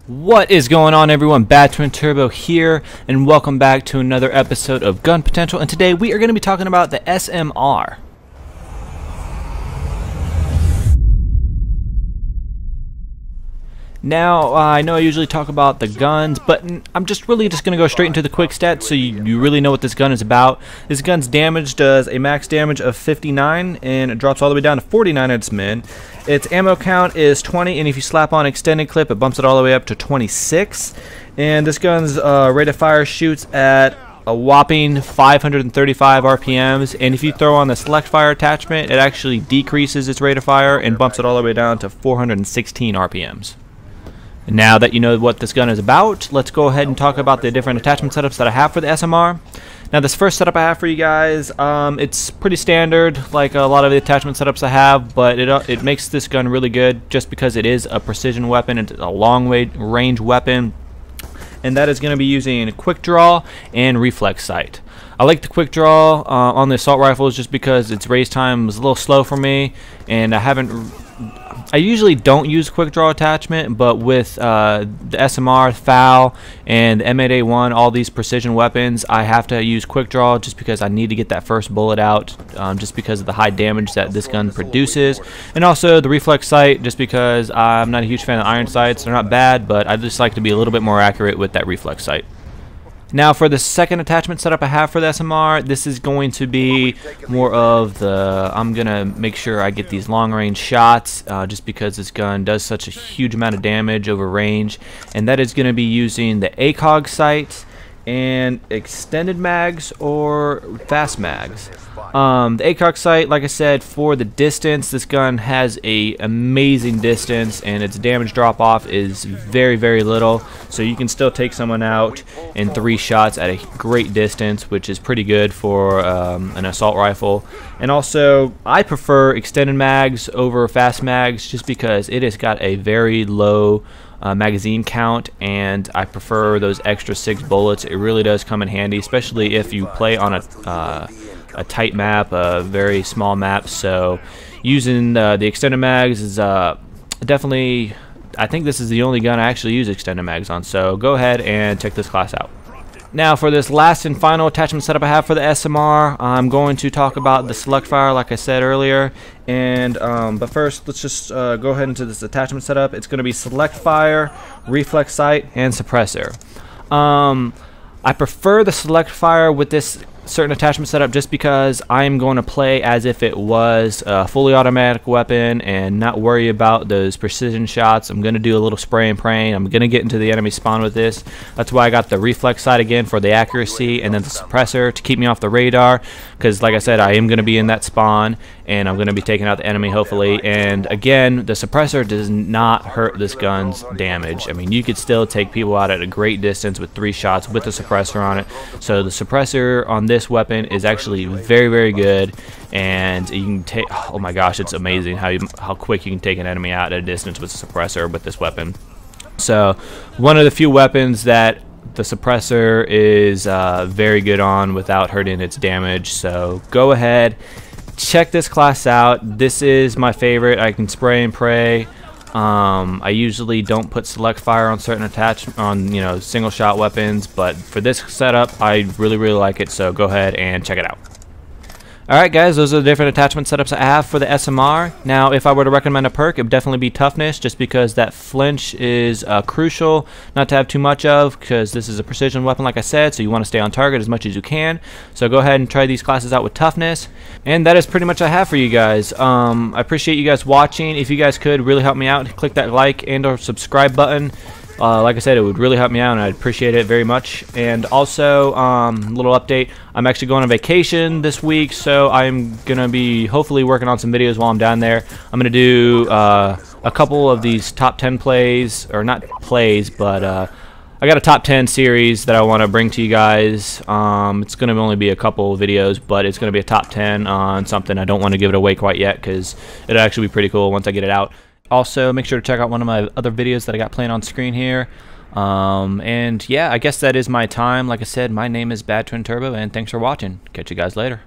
What is going on, everyone? Bad Twin Turbo here, and welcome back to another episode of Gun Potential. And today we are going to be talking about the SMR. Now, I know I usually talk about the guns, but I'm really just going to go straight into the quick stats so you really know what this gun is about. This gun's damage does a max damage of 59, and it drops all the way down to 49 at its min. Its ammo count is 20, and if you slap on extended clip, it bumps it all the way up to 26. And this gun's rate of fire shoots at a whopping 535 RPMs, and if you throw on the select fire attachment, it actually decreases its rate of fire and bumps it all the way down to 416 RPMs. Now that you know what this gun is about, let's go ahead and talk about the different attachment setups that I have for the SMR. Now, this first setup I have for you guys, it's pretty standard, like a lot of the attachment setups I have, but it makes this gun really good just because it is a precision weapon. It's a long range weapon, and that is going to be using QUICKDRAW and REFLEX sight. I like the QUICKDRAW on the assault rifles just because its raise time was a little slow for me, and I usually don't use QUICKDRAW attachment, but with the SMR, FAL, and the M8A1, all these precision weapons, I have to use QUICKDRAW just because I need to get that first bullet out, just because of the high damage that this gun produces. And also the REFLEX sight, just because I'm not a huge fan of iron sights. They're not bad, but I just like to be a little bit more accurate with that REFLEX sight. Now, for the second attachment setup I have for the SMR, this is going to be more of I'm going to make sure I get these long-range shots just because this gun does such a huge amount of damage over range. And that is going to be using the ACOG sight and extended mags or fast mags. The ACOG sight, like I said, for the distance, this gun has a amazing distance, and its damage drop off is very, very little, so you can still take someone out in 3 shots at a great distance, which is pretty good for an assault rifle. And also, I prefer extended mags over fast mags just because it has got a very low magazine count, and I prefer those extra 6 bullets. It really does come in handy, especially if you play on a tight map, a very small map. So using the extended mags is definitely, I think this is the only gun I actually use extended mags on, so go ahead and check this class out. Now, for this last and final attachment setup I have for the SMR, I'm going to talk about the select fire like I said earlier. And but first, let's just go ahead into this attachment setup. It's going to be select fire, reflex sight, and suppressor. I prefer the select fire with this certain attachment setup just because I'm going to play as if it was a fully automatic weapon and not worry about those precision shots. I'm going to do a little spray and praying. I'm going to get into the enemy spawn with this. That's why I got the reflex sight again for the accuracy, and then the suppressor to keep me off the radar, because like I said, I am going to be in that spawn and I'm going to be taking out the enemy hopefully. And again, the suppressor does not hurt this gun's damage. I mean, you could still take people out at a great distance with 3 shots with the suppressor on it. So the suppressor on this weapon is actually very, very good, and you can take, oh my gosh, it's amazing how quick you can take an enemy out at a distance with a suppressor with this weapon. So one of the few weapons that the suppressor is very good on without hurting its damage. So go ahead, check this class out. This is my favorite. I can spray and pray. I usually don't put select fire on certain single shot weapons, but for this setup I really, really like it, so go ahead and check it out. Alright guys, those are the different attachment setups I have for the SMR. Now, if I were to recommend a perk, it would definitely be toughness, just because that flinch is crucial not to have too much of, because this is a precision weapon like I said, so you want to stay on target as much as you can. So go ahead and try these classes out with toughness. And that is pretty much what I have for you guys. I appreciate you guys watching. If you guys could really help me out, click that like and or subscribe button. Like I said, it would really help me out, and I'd appreciate it very much. And also, little update, I'm actually going on vacation this week, so I'm going to be hopefully working on some videos while I'm down there. I'm going to do a couple of these top 10 plays, or not plays, but I got a top 10 series that I want to bring to you guys. It's going to only be a couple of videos, but it's going to be a top 10 on something. I don't want to give it away quite yet, because it'll actually be pretty cool once I get it out. Also, make sure to check out one of my other videos that I got playing on screen here. And yeah, I guess that is my time. Like I said, my name is Bad Twin Turbo, and thanks for watching. Catch you guys later.